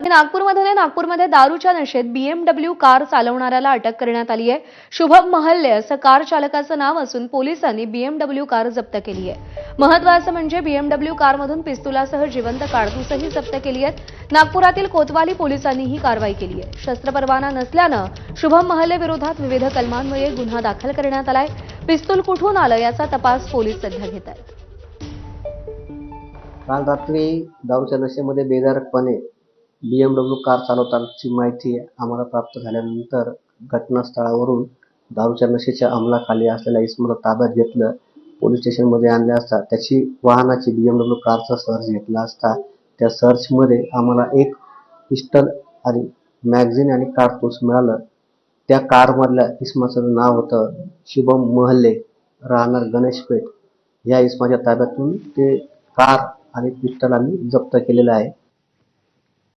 नागपूरमध्ये दारूच्या नशेत BMW कार चालवणाऱ्याला अटक करण्यात आली आहे। शुभम महल्ले असं कार चालकाचं नाव असून पोलिसांनी BMW कार जप्त केली आहे। महत्त्वाचं म्हणजे BMW कारमधून पिस्तुलासह जिवंत काडतूसही जप्त केली आहेत। नागपुरातील कोतवाली पोलिसांनी ही कारवाई केली आहे। शस्त्र परवाना नसल्यानं शुभम महल्ले विरोधात विविध कलमांन्वये गुन्हा दाखल करण्यात आलाय। पिस्तूल कुठून आलं याचा तपास पोलीस सध्या घेत आहेत। काल रात्री दारूच्या नशेमध्ये बेधारकपणे BMW कार चालवतानाची माहिती आम्हाला प्राप्त झाल्यानंतर घटनास्थळावरून दारूच्या नशेच्या अंमलाखाली असलेल्या इसमाला ताब्यात घेतलं। पोलीस स्टेशनमध्ये आणले असता त्याची वाहनाची BMW कारचा सर्च घेतला असता त्या सर्चमध्ये आम्हाला एक पिस्टल आणि मॅगझिन आणि काडतूस मिळालं। त्या कारमधल्या इसमाचं नाव होतं शुभम महल्ले, राहणार गणेशपेठ। या इसमाच्या ताब्यातून ते कार आणि पिस्टल आम्ही जप्त केलेलं आहे।